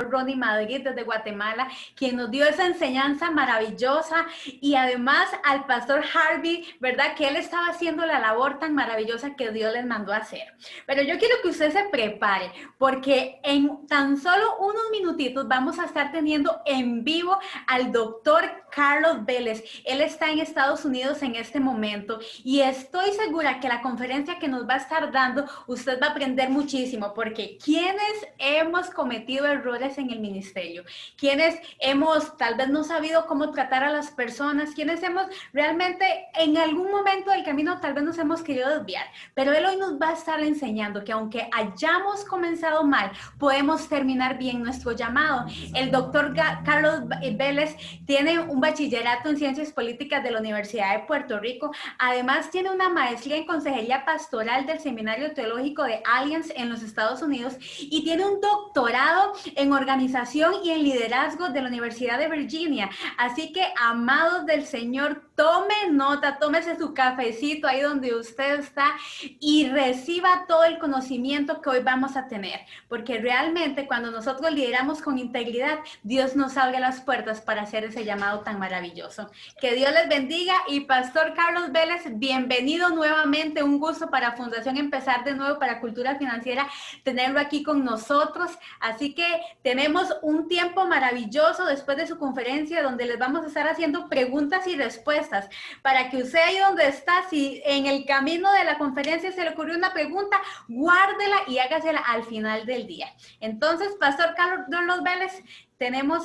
Ronnie Madrid desde Guatemala, quien nos dio esa enseñanza maravillosa, y además al pastor Harvey, ¿verdad? Que él estaba haciendo la labor tan maravillosa que Dios les mandó a hacer. Pero yo quiero que usted se prepare, porque en tan solo unos minutitos vamos a estar teniendo en vivo al doctor Carlos Vélez. Él está en Estados Unidos en este momento y estoy segura que la conferencia que nos va a estar dando, usted va a aprender muchísimo, porque quienes hemos cometido errores en el ministerio, quienes hemos tal vez no sabido cómo tratar a las personas, quienes hemos realmente en algún momento del camino tal vez nos hemos querido desviar, pero él hoy nos va a estar enseñando que aunque hayamos comenzado mal, podemos terminar bien nuestro llamado. El doctor Carlos Vélez tiene un bachillerato en Ciencias Políticas de la Universidad de Puerto Rico, además tiene una maestría en Consejería Pastoral del Seminario Teológico de Alliance en los Estados Unidos y tiene un doctorado en organización y en liderazgo de la Universidad de Virginia. Así que, amados del Señor, tome nota, tómese su cafecito ahí donde usted está y reciba todo el conocimiento que hoy vamos a tener, porque realmente cuando nosotros lideramos con integridad, Dios nos abre las puertas para hacer ese llamado tan maravilloso. Que Dios les bendiga. Y Pastor Carlos Vélez, bienvenido nuevamente, un gusto para Fundación Empezar de Nuevo, para Cultura Financiera, tenerlo aquí con nosotros. Así que tenemos un tiempo maravilloso después de su conferencia donde les vamos a estar haciendo preguntas y respuestas para que usted ahí donde está, si en el camino de la conferencia se le ocurrió una pregunta, guárdela y hágasela al final del día. Entonces, Pastor Carlos Vélez, tenemos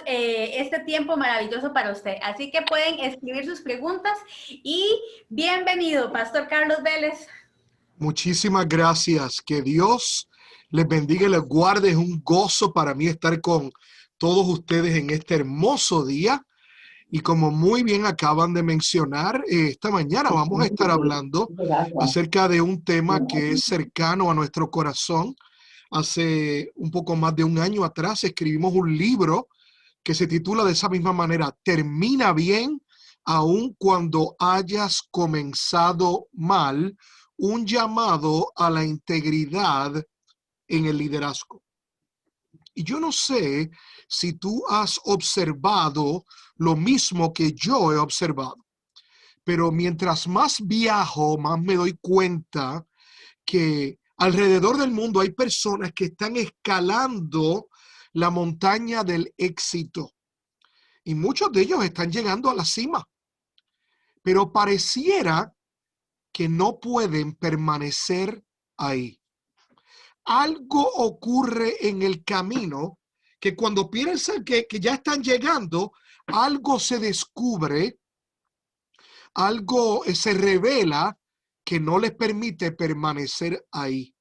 este tiempo maravilloso para usted. Así que pueden escribir sus preguntas y bienvenido, Pastor Carlos Vélez. Muchísimas gracias. Que Dios les bendiga y les guarde. Es un gozo para mí estar con todos ustedes en este hermoso día. Y como muy bien acaban de mencionar, esta mañana vamos a estar hablando acerca de un tema que es cercano a nuestro corazón. Hace un poco más de un año atrás escribimos un libro que se titula de esa misma manera: Termina bien, aun cuando hayas comenzado mal, un llamado a la integridad en el liderazgo. Y yo no sé si tú has observado lo mismo que yo he observado, pero mientras más viajo, más me doy cuenta que alrededor del mundo hay personas que están escalando la montaña del éxito y muchos de ellos están llegando a la cima, pero pareciera que no pueden permanecer ahí. Algo ocurre en el camino que cuando piensan que ya están llegando, algo se descubre, algo se revela que no les permite permanecer ahí.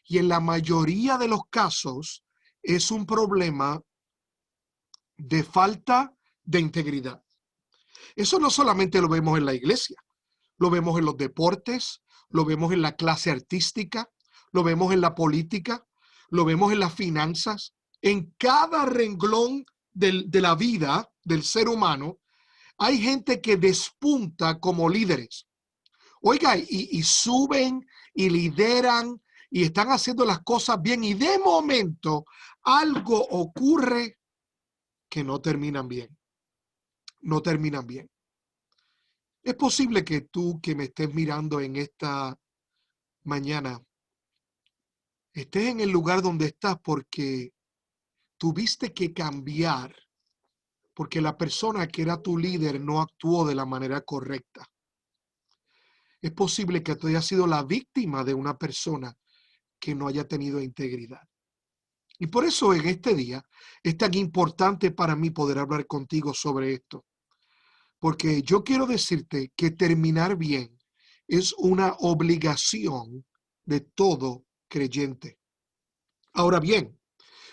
Y en la mayoría de los casos es un problema de falta de integridad. Eso no solamente lo vemos en la iglesia, lo vemos en los deportes, lo vemos en la clase artística, lo vemos en la política, lo vemos en las finanzas. En cada renglón de la vida del ser humano hay gente que despunta como líderes. Oiga, y suben y lideran y están haciendo las cosas bien, y de momento algo ocurre que no terminan bien. No terminan bien. Es posible que tú que me estés mirando en esta mañana estés en el lugar donde estás porque tuviste que cambiar, porque la persona que era tu líder no actuó de la manera correcta. Es posible que tú hayas sido la víctima de una persona que no haya tenido integridad. Y por eso en este día es tan importante para mí poder hablar contigo sobre esto. Porque yo quiero decirte que terminar bien es una obligación de todo creyente. Ahora bien,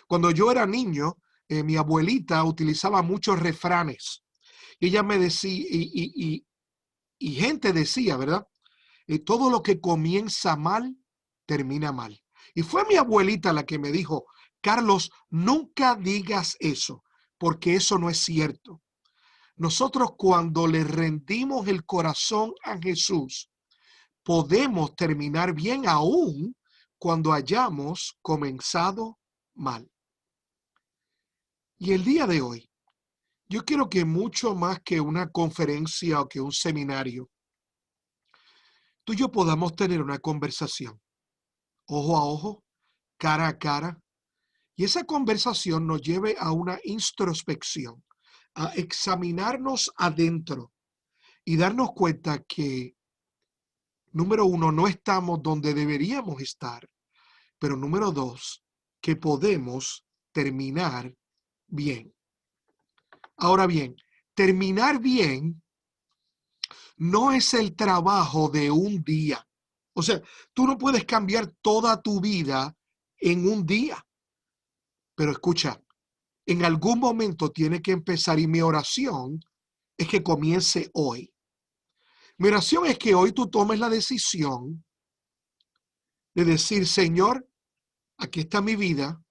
cuando yo era niño, mi abuelita utilizaba muchos refranes. Y ella me decía, y gente decía, ¿verdad? Todo lo que comienza mal, termina mal. Y fue mi abuelita la que me dijo: Carlos, nunca digas eso, porque eso no es cierto. Nosotros cuando le rendimos el corazón a Jesús, podemos terminar bien aún cuando hayamos comenzado mal. Y el día de hoy, yo quiero que mucho más que una conferencia o que un seminario, tú y yo podamos tener una conversación, ojo a ojo, cara a cara, y esa conversación nos lleve a una introspección, a examinarnos adentro y darnos cuenta que, número uno, no estamos donde deberíamos estar, pero número dos, que podemos terminar bien. Ahora bien, terminar bien no es el trabajo de un día. O sea, tú no puedes cambiar toda tu vida en un día. Pero escucha, en algún momento tiene que empezar y mi oración es que comience hoy. Mi oración es que hoy tú tomes la decisión de decir, Señor, aquí está mi vida,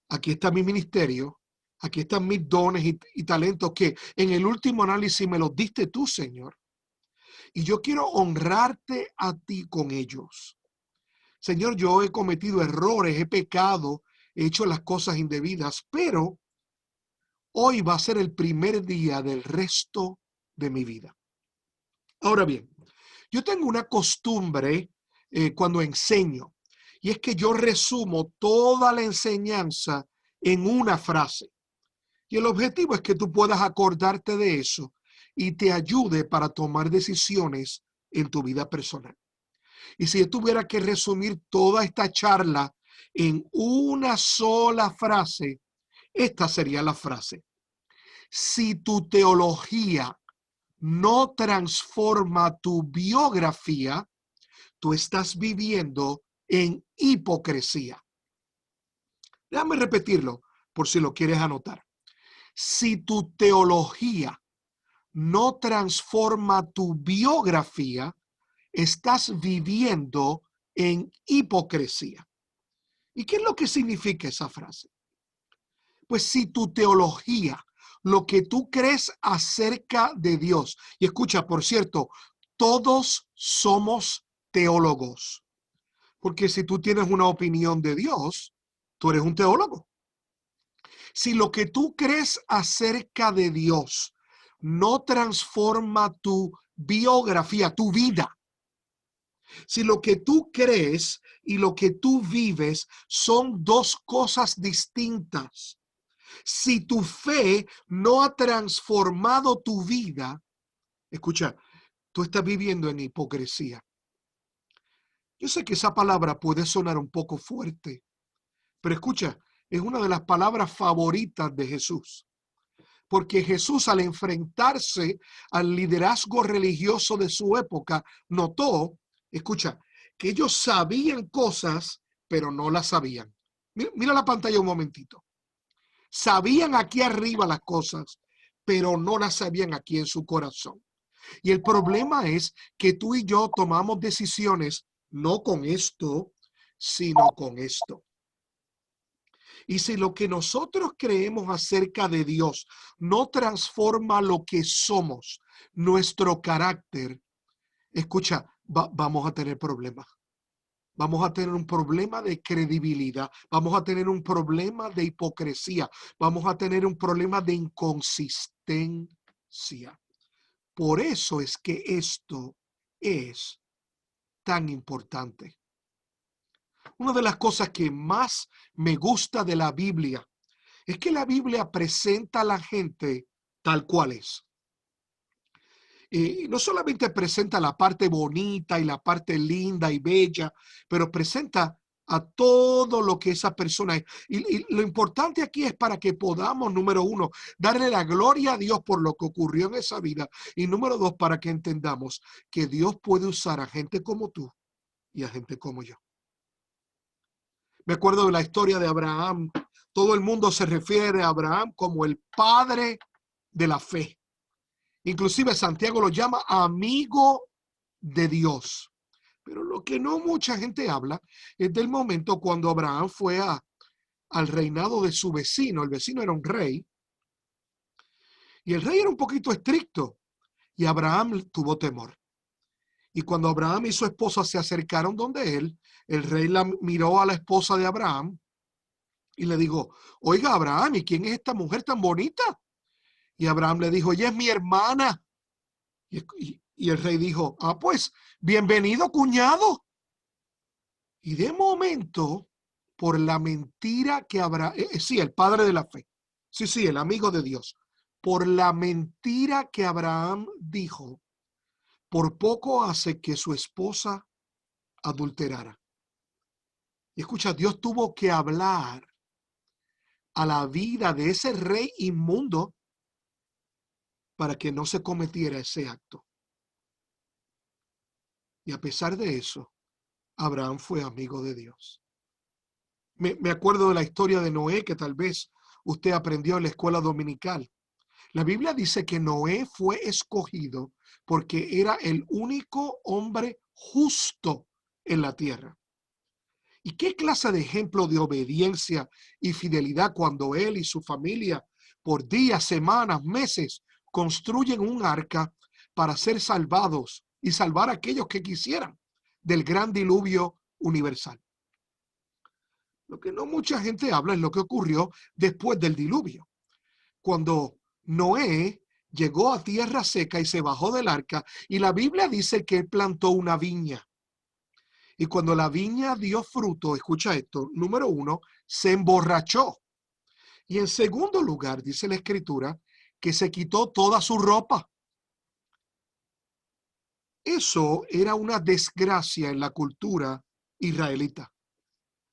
aquí está mi ministerio, aquí están mis dones y talentos que en el último análisis me los diste tú, Señor. Y yo quiero honrarte a ti con ellos. Señor, yo he cometido errores, he pecado, he hecho las cosas indebidas, pero hoy va a ser el primer día del resto de mi vida. Ahora bien, yo tengo una costumbre cuando enseño, y es que yo resumo toda la enseñanza en una frase. Y el objetivo es que tú puedas acordarte de eso y te ayude para tomar decisiones en tu vida personal. Y si yo tuviera que resumir toda esta charla en una sola frase, esta sería la frase. Si tu teología no transforma tu biografía, tú estás viviendo en hipocresía. Déjame repetirlo por si lo quieres anotar. Si tu teología no transforma tu biografía, estás viviendo en hipocresía. ¿Y qué es lo que significa esa frase? Pues si tu teología, lo que tú crees acerca de Dios, y escucha, por cierto, todos somos teólogos, porque si tú tienes una opinión de Dios, tú eres un teólogo. Si lo que tú crees acerca de Dios no transforma tu biografía, tu vida, si lo que tú crees y lo que tú vives son dos cosas distintas, si tu fe no ha transformado tu vida, escucha, tú estás viviendo en hipocresía. Yo sé que esa palabra puede sonar un poco fuerte, pero escucha, es una de las palabras favoritas de Jesús. Porque Jesús, al enfrentarse al liderazgo religioso de su época, notó, escucha, que ellos sabían cosas, pero no las sabían. Mira la pantalla un momentito. Sabían aquí arriba las cosas, pero no las sabían aquí en su corazón. Y el problema es que tú y yo tomamos decisiones no con esto, sino con esto. Y si lo que nosotros creemos acerca de Dios no transforma lo que somos, nuestro carácter, escucha, vamos a tener problemas. Vamos a tener un problema de credibilidad, vamos a tener un problema de hipocresía, vamos a tener un problema de inconsistencia. Por eso es que esto es tan importante. Una de las cosas que más me gusta de la Biblia es que la Biblia presenta a la gente tal cual es. No solamente presenta la parte bonita y la parte linda y bella, pero presenta a todo lo que esa persona es. Y lo importante aquí es para que podamos, número uno, darle la gloria a Dios por lo que ocurrió en esa vida. Y número dos, para que entendamos que Dios puede usar a gente como tú y a gente como yo. Me acuerdo de la historia de Abraham. Todo el mundo se refiere a Abraham como el padre de la fe. Inclusive Santiago lo llama amigo de Dios. Pero lo que no mucha gente habla es del momento cuando Abraham fue al reinado de su vecino. El vecino era un rey. Y el rey era un poquito estricto. Y Abraham tuvo temor. Y cuando Abraham y su esposa se acercaron donde él, el rey la miró a la esposa de Abraham Y le dijo, oiga, Abraham, ¿y quién es esta mujer tan bonita? Y Abraham le dijo, ella es mi hermana. Y el rey dijo, ah, pues, bienvenido, cuñado. Y de momento, por la mentira que Abraham, sí, el padre de la fe, sí, el amigo de Dios, por la mentira que Abraham dijo, por poco hace que su esposa adulterara. Y escucha, Dios tuvo que hablar a la vida de ese rey inmundo para que no se cometiera ese acto. Y a pesar de eso, Abraham fue amigo de Dios. Me acuerdo de la historia de Noé, que tal vez usted aprendió en la escuela dominical. La Biblia dice que Noé fue escogido porque era el único hombre justo en la tierra. ¿Y qué clase de ejemplo de obediencia y fidelidad cuando él y su familia por días, semanas, meses construyen un arca para ser salvados y salvar a aquellos que quisieran del gran diluvio universal? Lo que no mucha gente habla es lo que ocurrió después del diluvio. Cuando Noé llegó a tierra seca y se bajó del arca, y la Biblia dice que él plantó una viña. Y cuando la viña dio fruto, escucha esto, número 1, se emborrachó. Y en segundo lugar, dice la escritura, que se quitó toda su ropa. Eso era una desgracia en la cultura israelita.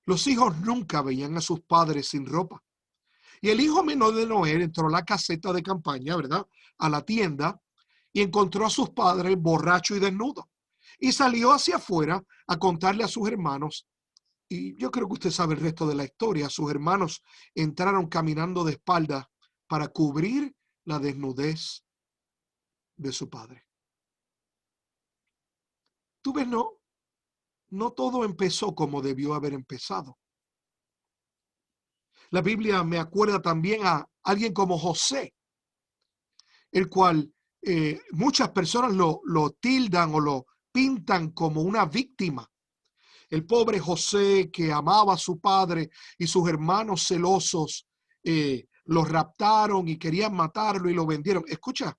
Los hijos nunca veían a sus padres sin ropa. Y el hijo menor de Noé entró a la caseta de campaña, ¿verdad? A la tienda, y encontró a sus padres borracho y desnudo. Y salió hacia afuera a contarle a sus hermanos. Y yo creo que usted sabe el resto de la historia. Sus hermanos entraron caminando de espaldas para cubrir la desnudez de su padre. Tú ves, no todo empezó como debió haber empezado. La Biblia me acuerda también a alguien como José, el cual muchas personas lo tildan o lo pintan como una víctima. El pobre José, que amaba a su padre, y sus hermanos celosos lo raptaron y querían matarlo y lo vendieron. Escucha,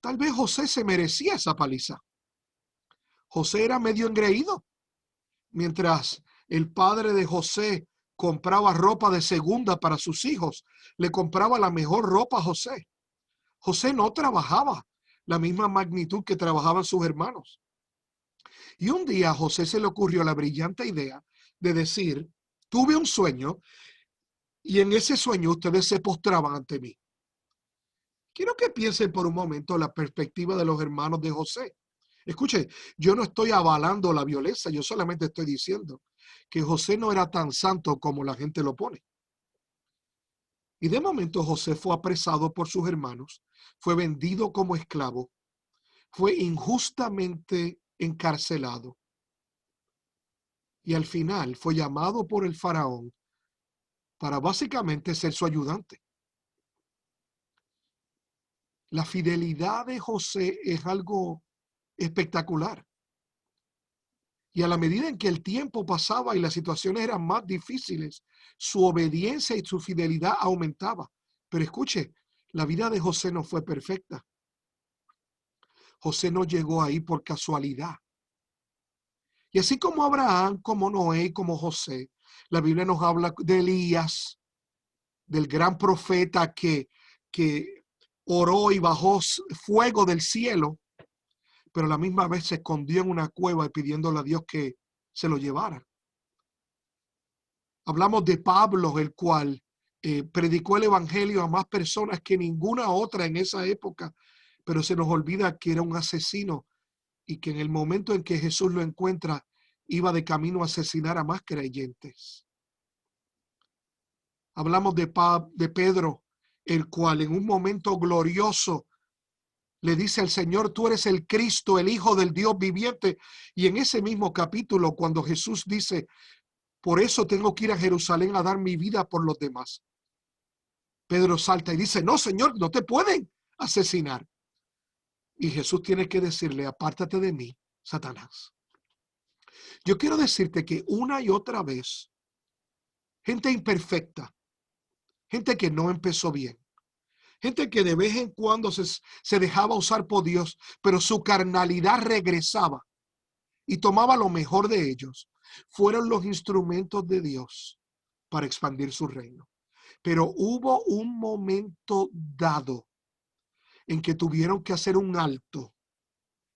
tal vez José se merecía esa paliza. José era medio engreído. Mientras el padre de José compraba ropa de segunda para sus hijos, le compraba la mejor ropa a José. José no trabajaba la misma magnitud que trabajaban sus hermanos. Y un día a José se le ocurrió la brillante idea de decir, tuve un sueño y en ese sueño ustedes se postraban ante mí. Quiero que piensen por un momento la perspectiva de los hermanos de José. Escuche, yo no estoy avalando la violencia, yo solamente estoy diciendo que José no era tan santo como la gente lo pone. Y de momento José fue apresado por sus hermanos, fue vendido como esclavo, fue injustamente encarcelado y al final fue llamado por el faraón para básicamente ser su ayudante. La fidelidad de José es algo espectacular. Y a la medida en que el tiempo pasaba y las situaciones eran más difíciles, su obediencia y su fidelidad aumentaba. Pero escuche, la vida de José no fue perfecta. José no llegó ahí por casualidad. Y así como Abraham, como Noé, como José, la Biblia nos habla de Elías, del gran profeta que oró y bajó fuego del cielo, pero a la misma vez se escondió en una cueva pidiéndole a Dios que se lo llevara. Hablamos de Pablo, el cual predicó el evangelio a más personas que ninguna otra en esa época, pero se nos olvida que era un asesino y que en el momento en que Jesús lo encuentra, iba de camino a asesinar a más creyentes. Hablamos de Pedro, el cual en un momento glorioso le dice al Señor, tú eres el Cristo, el Hijo del Dios viviente. Y en ese mismo capítulo, cuando Jesús dice, por eso tengo que ir a Jerusalén a dar mi vida por los demás, Pedro salta y dice, no, Señor, no te pueden asesinar. Y Jesús tiene que decirle, apártate de mí, Satanás. Yo quiero decirte que una y otra vez gente imperfecta, gente que no empezó bien, gente que de vez en cuando se dejaba usar por Dios, pero su carnalidad regresaba y tomaba lo mejor de ellos. Fueron los instrumentos de Dios para expandir su reino. Pero hubo un momento dado en que tuvieron que hacer un alto.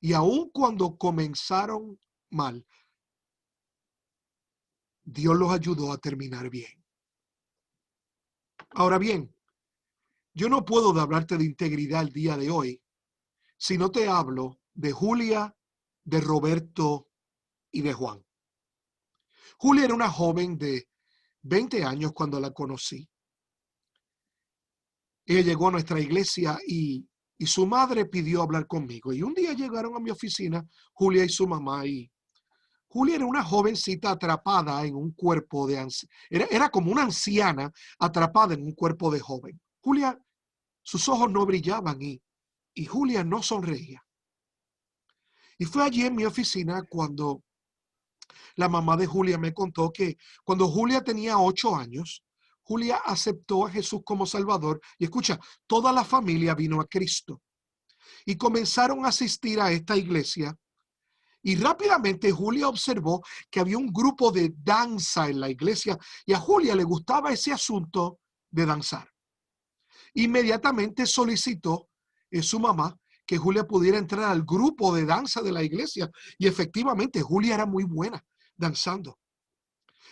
Y aun cuando comenzaron mal, Dios los ayudó a terminar bien. Ahora bien, yo no puedo hablarte de integridad el día de hoy si no te hablo de Julia, de Roberto y de Juan. Julia era una joven de 20 años cuando la conocí. Ella llegó a nuestra iglesia y su madre pidió hablar conmigo. Y un día llegaron a mi oficina Julia y su mamá, y Julia era una jovencita atrapada en un cuerpo de era como una anciana atrapada en un cuerpo de joven. Julia, sus ojos no brillaban y Julia no sonreía. Y fue allí en mi oficina cuando la mamá de Julia me contó que cuando Julia tenía 8 años, Julia aceptó a Jesús como Salvador. Y escucha, toda la familia vino a Cristo y comenzaron a asistir a esta iglesia. Y rápidamente Julia observó que había un grupo de danza en la iglesia y a Julia le gustaba ese asunto de danzar. Inmediatamente solicitó su mamá que Julia pudiera entrar al grupo de danza de la iglesia, y efectivamente Julia era muy buena danzando.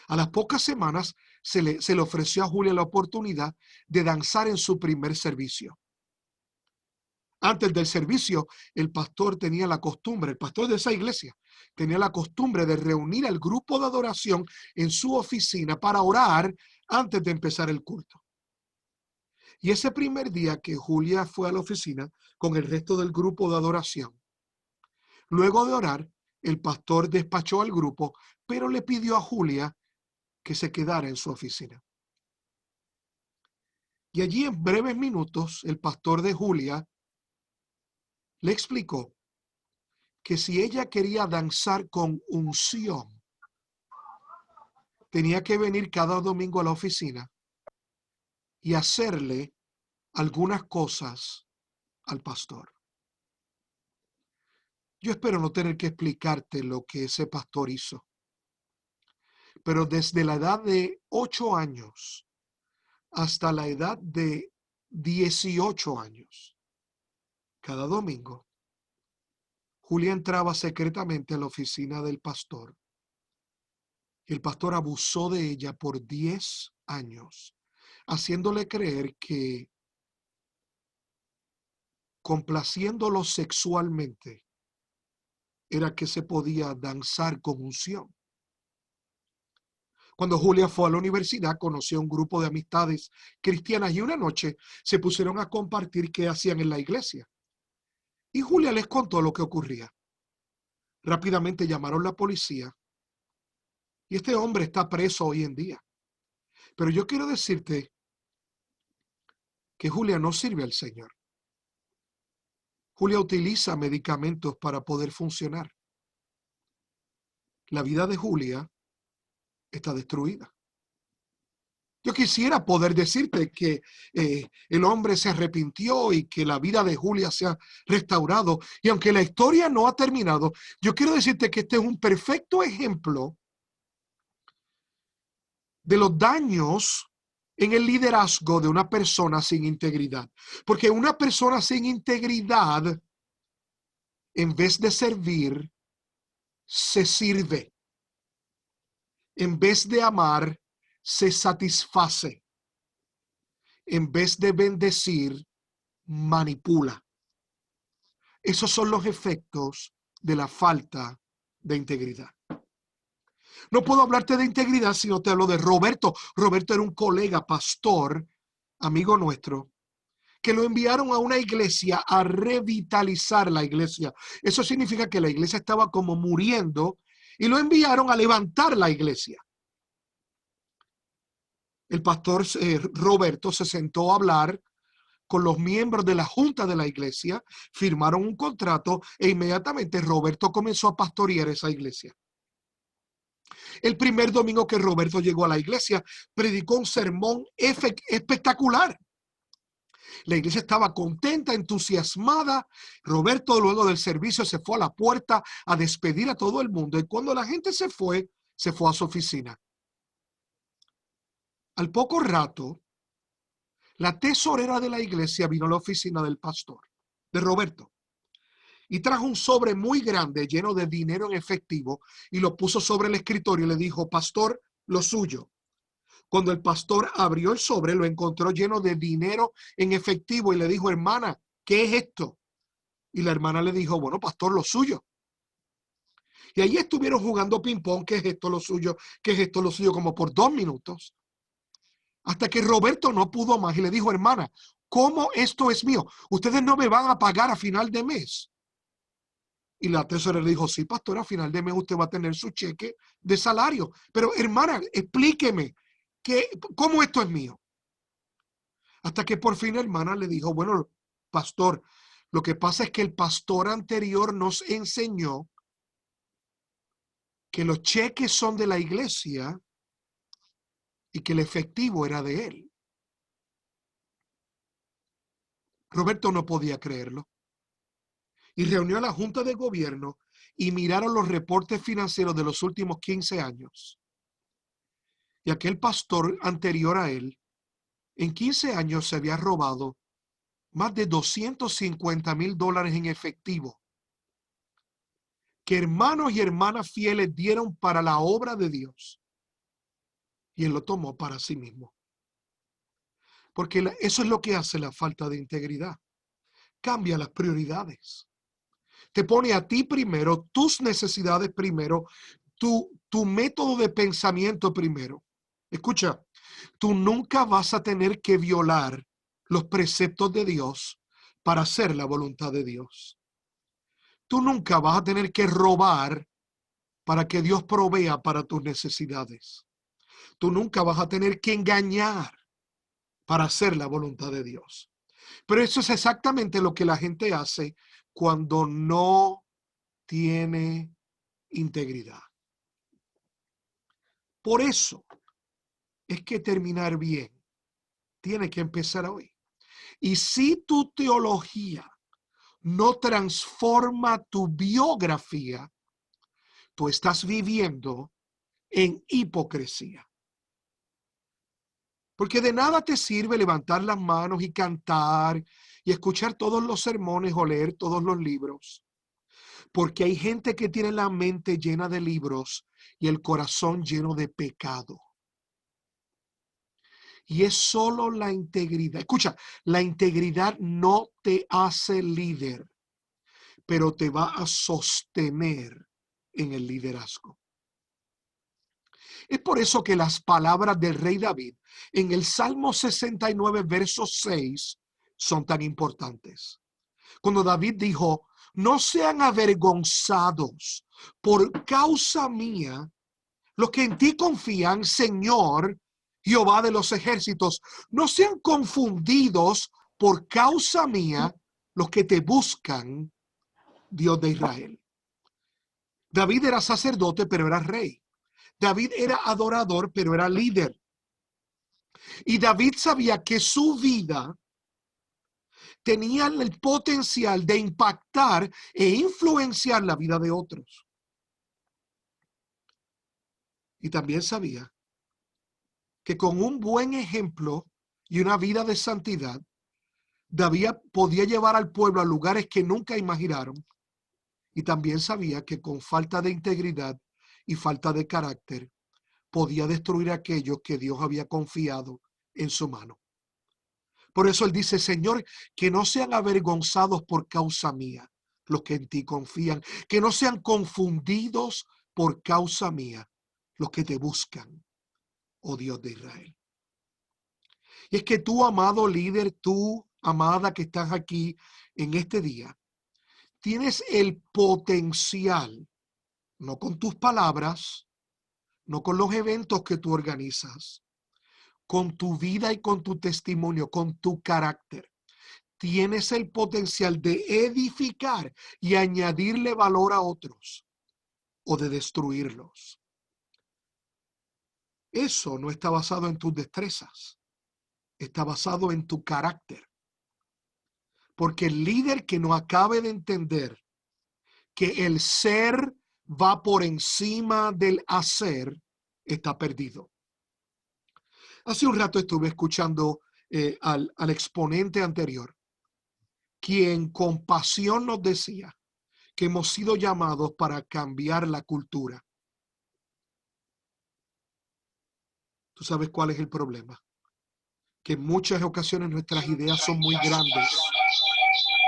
A las pocas semanas se le ofreció a Julia la oportunidad de danzar en su primer servicio. Antes del servicio, el pastor de esa iglesia tenía la costumbre de reunir al grupo de adoración en su oficina para orar antes de empezar el culto. Y ese primer día que Julia fue a la oficina con el resto del grupo de adoración, luego de orar, el pastor despachó al grupo, pero le pidió a Julia que se quedara en su oficina. Y allí en breves minutos, el pastor de Julia le explicó que si ella quería danzar con unción, tenía que venir cada domingo a la oficina y hacerle algunas cosas al pastor. Yo espero no tener que explicarte lo que ese pastor hizo, pero desde la edad de 8 años hasta la edad de 18 años, cada domingo, Julia entraba secretamente a la oficina del pastor. El pastor abusó de ella por 10 años, haciéndole creer que complaciéndolo sexualmente era que se podía danzar con unción. Cuando Julia fue a la universidad, conoció a un grupo de amistades cristianas y una noche se pusieron a compartir qué hacían en la iglesia. Y Julia les contó lo que ocurría. Rápidamente llamaron a la policía y este hombre está preso hoy en día. Pero yo quiero decirte que Julia no sirve al Señor. Julia utiliza medicamentos para poder funcionar. La vida de Julia está destruida. Yo quisiera poder decirte que el hombre se arrepintió y que la vida de Julia se ha restaurado. Y aunque la historia no ha terminado, yo quiero decirte que este es un perfecto ejemplo de los daños en el liderazgo de una persona sin integridad. Porque una persona sin integridad, en vez de servir, se sirve. En vez de amar, se satisface. En vez de bendecir, manipula. Esos son los efectos de la falta de integridad. No puedo hablarte de integridad si no te hablo de Roberto. Roberto era un colega pastor, amigo nuestro, que lo enviaron a una iglesia a revitalizar la iglesia. Eso significa que la iglesia estaba como muriendo y lo enviaron a levantar la iglesia. El pastor Roberto se sentó a hablar con los miembros de la junta de la iglesia, firmaron un contrato e inmediatamente Roberto comenzó a pastorear esa iglesia. El primer domingo que Roberto llegó a la iglesia, predicó un sermón espectacular. La iglesia estaba contenta, entusiasmada. Roberto, luego del servicio, se fue a la puerta a despedir a todo el mundo. Y cuando la gente se fue a su oficina. Al poco rato, la tesorera de la iglesia vino a la oficina del pastor, de Roberto, y trajo un sobre muy grande lleno de dinero en efectivo y lo puso sobre el escritorio y le dijo: pastor, lo suyo. Cuando el pastor abrió el sobre, lo encontró lleno de dinero en efectivo y le dijo: hermana, ¿qué es esto? Y la hermana le dijo: bueno, pastor, lo suyo. Y ahí estuvieron jugando ping-pong: ¿qué es esto lo suyo? ¿Qué es esto lo suyo? Como por 2 minutos. Hasta que Roberto no pudo más y le dijo: hermana, ¿cómo esto es mío? Ustedes no me van a pagar a final de mes. Y la tesorera le dijo: sí, pastor, a final de mes usted va a tener su cheque de salario. Pero hermana, explíqueme, ¿cómo esto es mío? Hasta que por fin la hermana le dijo: bueno, pastor, lo que pasa es que el pastor anterior nos enseñó que los cheques son de la iglesia y que el efectivo era de él. Roberto no podía creerlo y reunió a la Junta de Gobierno y miraron los reportes financieros de los últimos 15 años. Y aquel pastor anterior a él, en 15 años se había robado más de $250,000 en efectivo que hermanos y hermanas fieles dieron para la obra de Dios. Y él lo tomó para sí mismo. Porque eso es lo que hace la falta de integridad. Cambia las prioridades. Te pone a ti primero, tus necesidades primero, tu método de pensamiento primero. Escucha, tú nunca vas a tener que violar los preceptos de Dios para hacer la voluntad de Dios. Tú nunca vas a tener que robar para que Dios provea para tus necesidades. Tú nunca vas a tener que engañar para hacer la voluntad de Dios. Pero eso es exactamente lo que la gente hace cuando no tiene integridad. Por eso es que terminar bien tiene que empezar hoy. Y si tu teología no transforma tu biografía, tú estás viviendo en hipocresía. Porque de nada te sirve levantar las manos y cantar y escuchar todos los sermones o leer todos los libros. Porque hay gente que tiene la mente llena de libros y el corazón lleno de pecado. Y es solo la integridad. Escucha, la integridad no te hace líder, pero te va a sostener en el liderazgo. Es por eso que las palabras del rey David en el Salmo 69, verso 6, son tan importantes. Cuando David dijo: no sean avergonzados por causa mía los que en ti confían, Señor, Jehová de los ejércitos. No sean confundidos por causa mía los que te buscan, Dios de Israel. David era sacerdote, pero era rey. David era adorador, pero era líder. Y David sabía que su vida tenía el potencial de impactar e influenciar la vida de otros. Y también sabía que con un buen ejemplo y una vida de santidad, David podía llevar al pueblo a lugares que nunca imaginaron. Y también sabía que con falta de integridad y falta de carácter, podía destruir a aquellos que Dios había confiado en su mano. Por eso él dice: Señor, que no sean avergonzados por causa mía los que en ti confían, que no sean confundidos por causa mía los que te buscan, oh Dios de Israel. Y es que tú, amado líder, tú, amada, que estás aquí en este día, tienes el potencial, no con tus palabras, no con los eventos que tú organizas, con tu vida y con tu testimonio, con tu carácter. Tienes el potencial de edificar y añadirle valor a otros o de destruirlos. Eso no está basado en tus destrezas, está basado en tu carácter. Porque el líder que no acabe de entender que el ser va por encima del hacer, está perdido. Hace un rato estuve escuchando al exponente anterior, quien con pasión nos decía que hemos sido llamados para cambiar la cultura. ¿Tú sabes cuál es el problema? Que en muchas ocasiones nuestras ideas son muy grandes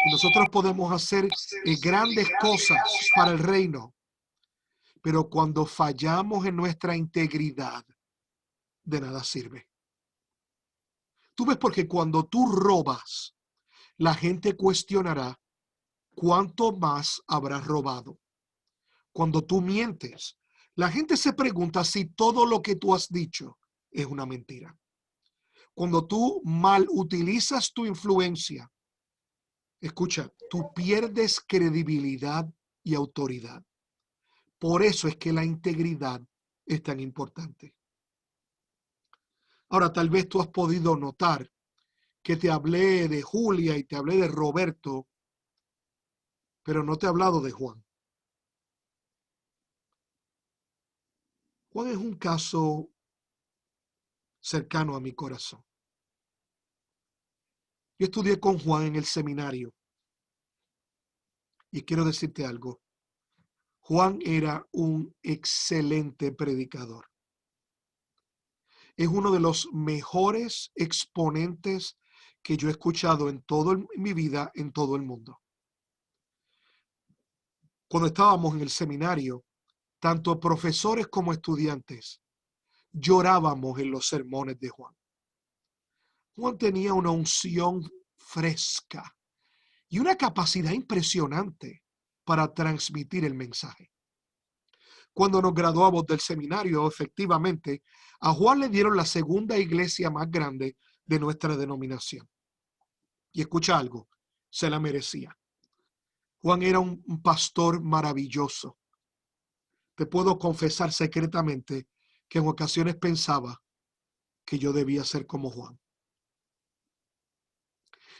y nosotros podemos hacer grandes cosas para el reino, pero cuando fallamos en nuestra integridad, de nada sirve. Tú ves, porque cuando tú robas, la gente cuestionará cuánto más habrás robado. Cuando tú mientes, la gente se pregunta si todo lo que tú has dicho es una mentira. Cuando tú mal utilizas tu influencia, escucha, tú pierdes credibilidad y autoridad. Por eso es que la integridad es tan importante. Ahora, tal vez tú has podido notar que te hablé de Julia y te hablé de Roberto, pero no te he hablado de Juan. Juan es un caso cercano a mi corazón. Yo estudié con Juan en el seminario y quiero decirte algo. Juan era un excelente predicador. Es uno de los mejores exponentes que yo he escuchado en mi vida, en todo el mundo. Cuando estábamos en el seminario, tanto profesores como estudiantes llorábamos en los sermones de Juan. Juan tenía una unción fresca y una capacidad impresionante para transmitir el mensaje. Cuando nos graduamos del seminario, efectivamente, a Juan le dieron la segunda iglesia más grande de nuestra denominación. Y escucha algo, se la merecía. Juan era un pastor maravilloso. Te puedo confesar secretamente que en ocasiones pensaba que yo debía ser como Juan.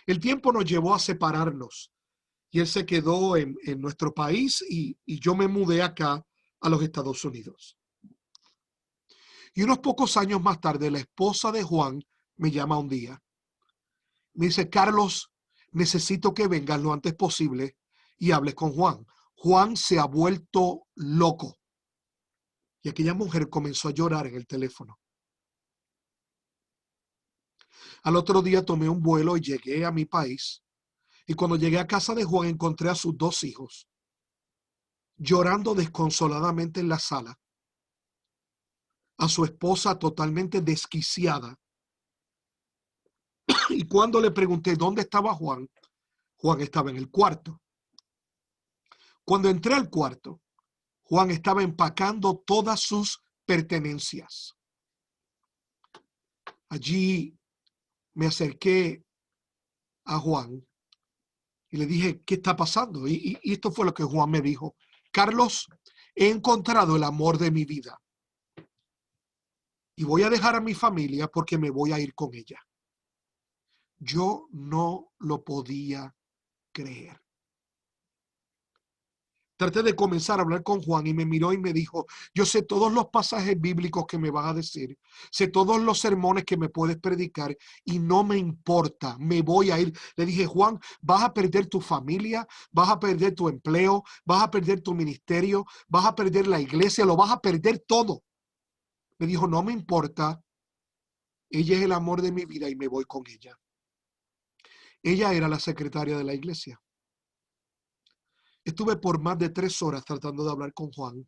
El tiempo nos llevó a separarnos y él se quedó en nuestro país y yo me mudé acá a los Estados Unidos. Y unos pocos años más tarde, la esposa de Juan me llama un día. Me dice: Carlos, necesito que vengas lo antes posible y hables con Juan. Juan se ha vuelto loco. Y aquella mujer comenzó a llorar en el teléfono. Al otro día tomé un vuelo y llegué a mi país. Y cuando llegué a casa de Juan, encontré a sus dos hijos llorando desconsoladamente en la sala, a su esposa totalmente desquiciada. Y cuando le pregunté dónde estaba Juan, Juan estaba en el cuarto. Cuando entré al cuarto, Juan estaba empacando todas sus pertenencias. Allí me acerqué a Juan y le dije: ¿qué está pasando? Y esto fue lo que Juan me dijo: Carlos, he encontrado el amor de mi vida y voy a dejar a mi familia porque me voy a ir con ella. Yo no lo podía creer. Traté de comenzar a hablar con Juan y me miró y me dijo: yo sé todos los pasajes bíblicos que me vas a decir, sé todos los sermones que me puedes predicar y no me importa, me voy a ir. Le dije: Juan, vas a perder tu familia, vas a perder tu empleo, vas a perder tu ministerio, vas a perder la iglesia, lo vas a perder todo. Me dijo: no me importa, ella es el amor de mi vida y me voy con ella. Ella era la secretaria de la iglesia. Estuve por más de 3 horas tratando de hablar con Juan.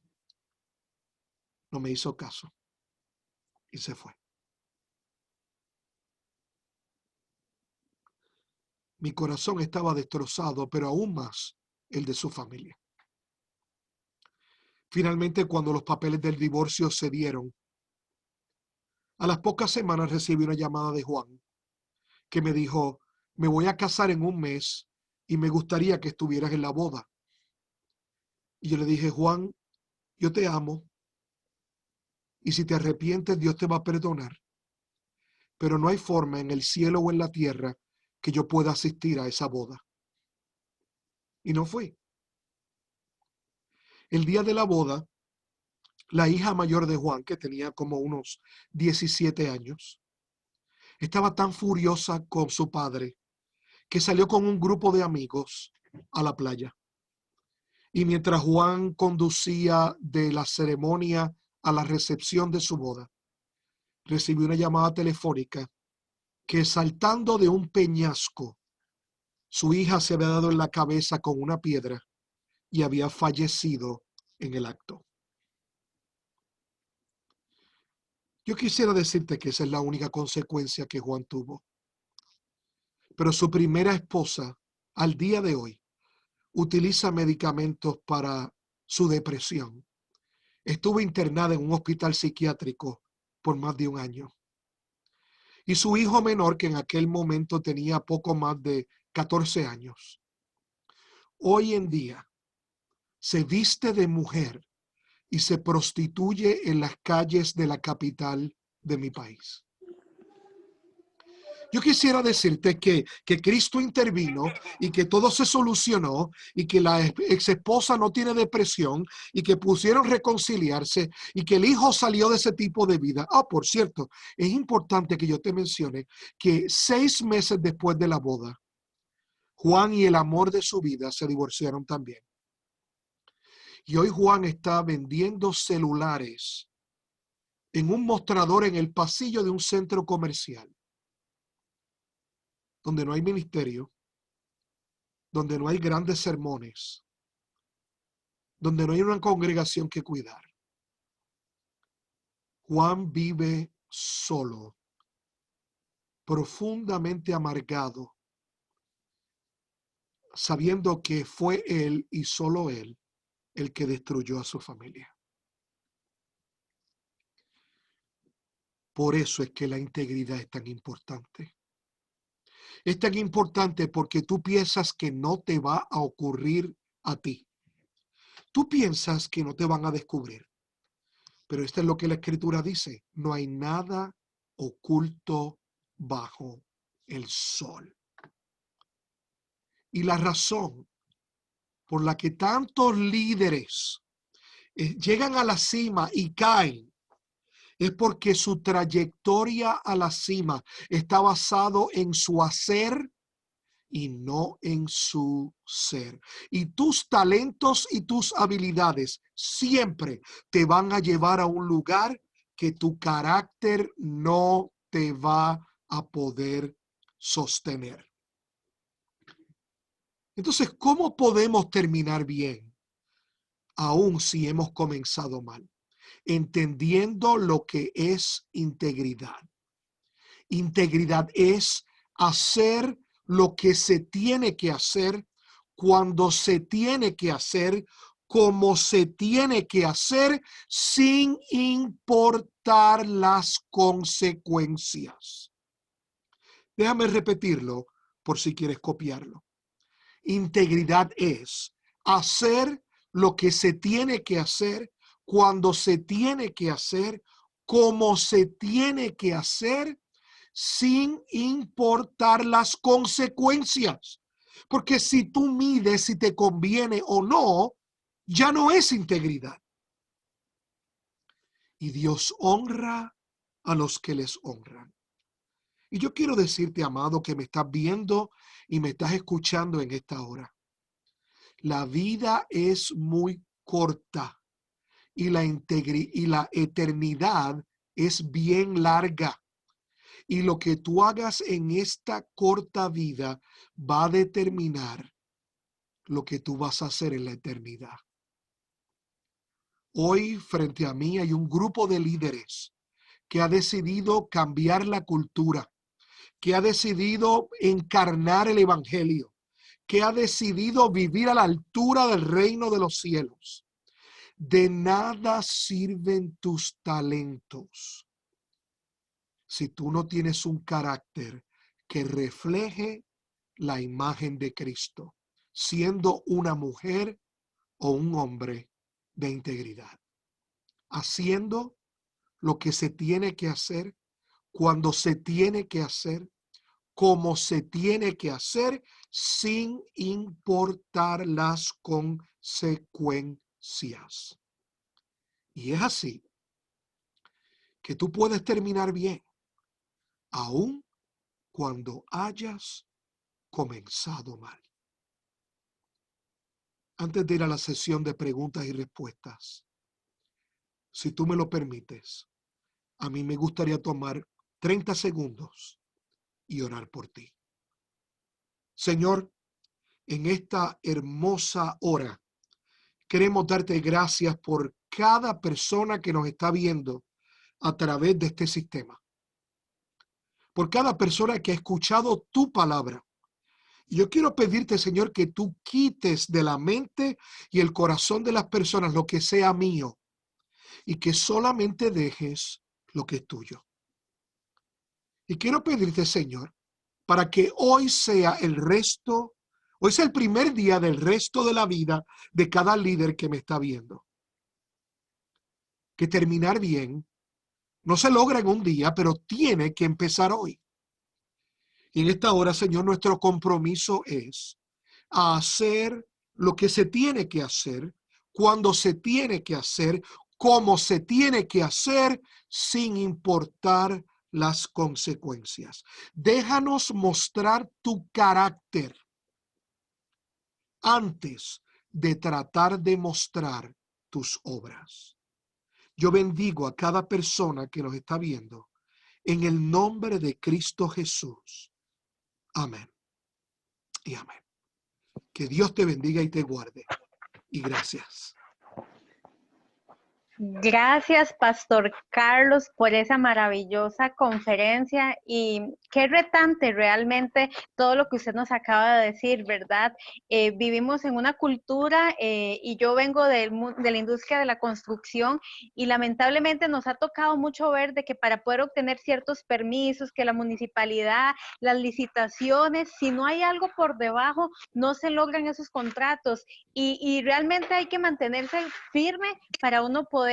No me hizo caso y se fue. Mi corazón estaba destrozado, pero aún más el de su familia. Finalmente, cuando los papeles del divorcio se dieron, a las pocas semanas recibí una llamada de Juan que me dijo: me voy a casar en un mes y me gustaría que estuvieras en la boda. Y yo le dije: Juan, yo te amo, Y si te arrepientes, Dios te va a perdonar. Pero no hay forma en el cielo o en la tierra que yo pueda asistir a esa boda. Y no fui. El día de la boda, la hija mayor de Juan, que tenía como unos 17 años, estaba tan furiosa con su padre que salió con un grupo de amigos a la playa. Y mientras Juan conducía de la ceremonia a la recepción de su boda, recibió una llamada telefónica que, saltando de un peñasco, su hija se había dado en la cabeza con una piedra y había fallecido en el acto. Yo quisiera decirte que esa es la única consecuencia que Juan tuvo. Pero su primera esposa, al día de hoy, utiliza medicamentos para su depresión. Estuvo internada en un hospital psiquiátrico por más de un año. Y su hijo menor, que en aquel momento tenía poco más de 14 años, hoy en día se viste de mujer y se prostituye en las calles de la capital de mi país. Yo quisiera decirte que Cristo intervino y que todo se solucionó y que la ex esposa no tiene depresión y que pusieron reconciliarse y que el hijo salió de ese tipo de vida. Por cierto, es importante que yo te mencione que 6 meses después de la boda, Juan y el amor de su vida se divorciaron también. Y hoy Juan está vendiendo celulares en un mostrador en el pasillo de un centro comercial, donde no hay ministerio, donde no hay grandes sermones, donde no hay una congregación que cuidar. Juan vive solo, profundamente amargado, sabiendo que fue él y solo él el que destruyó a su familia. Por eso es que la integridad es tan importante. Es tan importante porque tú piensas que no te va a ocurrir a ti. Tú piensas que no te van a descubrir. Pero esto es lo que la Escritura dice. No hay nada oculto bajo el sol. Y la razón por la que tantos líderes llegan a la cima y caen es porque su trayectoria a la cima está basado en su hacer y no en su ser. Y tus talentos y tus habilidades siempre te van a llevar a un lugar que tu carácter no te va a poder sostener. Entonces, ¿cómo podemos terminar bien, aun si hemos comenzado mal? Entendiendo lo que es integridad. Integridad es hacer lo que se tiene que hacer, cuando se tiene que hacer, como se tiene que hacer, sin importar las consecuencias. Déjame repetirlo por si quieres copiarlo. Integridad es hacer lo que se tiene que hacer, cuando se tiene que hacer, como se tiene que hacer, sin importar las consecuencias. Porque si tú mides si te conviene o no, ya no es integridad. Y Dios honra a los que les honran. Y yo quiero decirte, amado, que me estás viendo y me estás escuchando en esta hora. La vida es muy corta y la eternidad es bien larga. Y lo que tú hagas en esta corta vida va a determinar lo que tú vas a hacer en la eternidad. Hoy frente a mí hay un grupo de líderes que ha decidido cambiar la cultura, que ha decidido encarnar el evangelio, que ha decidido vivir a la altura del reino de los cielos. De nada sirven tus talentos si tú no tienes un carácter que refleje la imagen de Cristo, siendo una mujer o un hombre de integridad, haciendo lo que se tiene que hacer, cuando se tiene que hacer, cómo se tiene que hacer, sin importar las consecuencias. Y es así que tú puedes terminar bien, aun cuando hayas comenzado mal. Antes de ir a la sesión de preguntas y respuestas, si tú me lo permites, a mí me gustaría tomar 30 segundos y orar por ti. Señor, en esta hermosa hora, queremos darte gracias por cada persona que nos está viendo a través de este sistema. Por cada persona que ha escuchado tu palabra. Y yo quiero pedirte, Señor, que tú quites de la mente y el corazón de las personas lo que sea mío y que solamente dejes lo que es tuyo. Y quiero pedirte, Señor, para que hoy sea hoy sea el primer día del resto de la vida de cada líder que me está viendo. Que terminar bien no se logra en un día, pero tiene que empezar hoy. Y en esta hora, Señor, nuestro compromiso es hacer lo que se tiene que hacer, cuando se tiene que hacer, cómo se tiene que hacer, sin importar las consecuencias. Déjanos mostrar tu carácter antes de tratar de mostrar tus obras. Yo bendigo a cada persona que nos está viendo en el nombre de Cristo Jesús. Amén y amén. Que Dios te bendiga y te guarde. Y gracias. Gracias, Pastor Carlos, por esa maravillosa conferencia y qué retante realmente todo lo que usted nos acaba de decir, ¿verdad? Vivimos en una cultura y yo vengo de la industria de la construcción y lamentablemente nos ha tocado mucho ver de que para poder obtener ciertos permisos, que la municipalidad, las licitaciones, si no hay algo por debajo, no se logran esos contratos y realmente hay que mantenerse firme para uno poder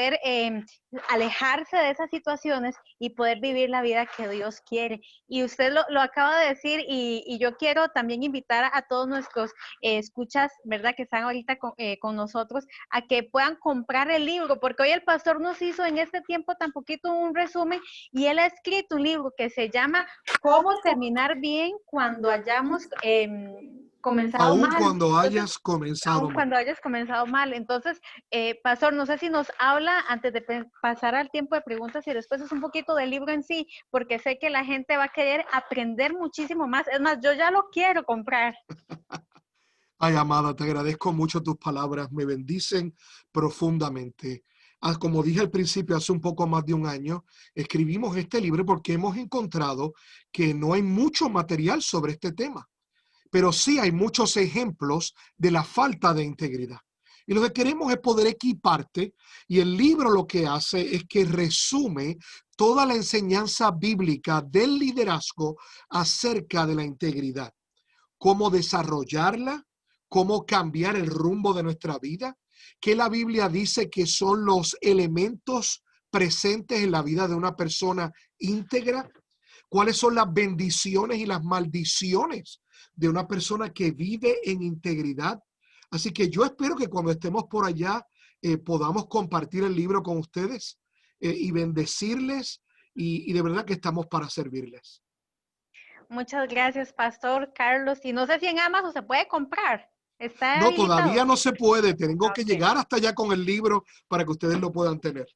alejarse de esas situaciones y poder vivir la vida que Dios quiere. Y usted lo acaba de decir y yo quiero también invitar a todos nuestros escuchas, ¿verdad? Que están ahorita con nosotros, a que puedan comprar el libro, porque hoy el pastor nos hizo en este tiempo tan poquito un resumen y él ha escrito un libro que se llama ¿Cómo terminar bien cuando hayamos comenzado Aun mal? cuando Entonces, hayas comenzado aun mal. cuando hayas comenzado mal. Entonces, Pastor, no sé si nos habla antes de pasar al tiempo de preguntas y después es un poquito del libro en sí, porque sé que la gente va a querer aprender muchísimo más. Es más, yo ya lo quiero comprar. Ay, amada, te agradezco mucho tus palabras, me bendicen profundamente. Como dije al principio, hace un poco más de un año, escribimos este libro porque hemos encontrado que no hay mucho material sobre este tema, pero sí hay muchos ejemplos de la falta de integridad. Y lo que queremos es poder equiparte, y el libro lo que hace es que resume toda la enseñanza bíblica del liderazgo acerca de la integridad, cómo desarrollarla, cómo cambiar el rumbo de nuestra vida, qué la Biblia dice que son los elementos presentes en la vida de una persona íntegra, cuáles son las bendiciones y las maldiciones de una persona que vive en integridad. Así que yo espero que cuando estemos por allá podamos compartir el libro con ustedes y bendecirles y de verdad que estamos para servirles. Muchas gracias, Pastor Carlos. Y no sé si en Amazon se puede comprar. Está No, habilitado. todavía no se puede. Tengo que Ok. llegar hasta allá con el libro para que ustedes lo puedan tener.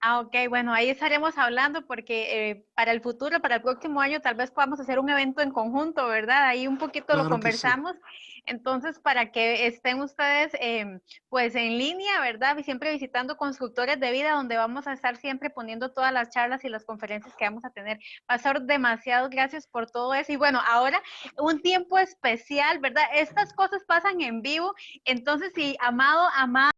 Ah, ok, bueno, ahí estaremos hablando porque para el futuro, para el próximo año, tal vez podamos hacer un evento en conjunto, ¿verdad? Ahí un poquito lo Claro que sí. conversamos. Entonces, para que estén ustedes, pues, en línea, ¿verdad? Y siempre visitando Constructores de Vida, donde vamos a estar siempre poniendo todas las charlas y las conferencias que vamos a tener. Pastor, demasiado gracias por todo eso. Y bueno, ahora un tiempo especial, ¿verdad? Estas cosas pasan en vivo. Entonces, sí, amado, amada.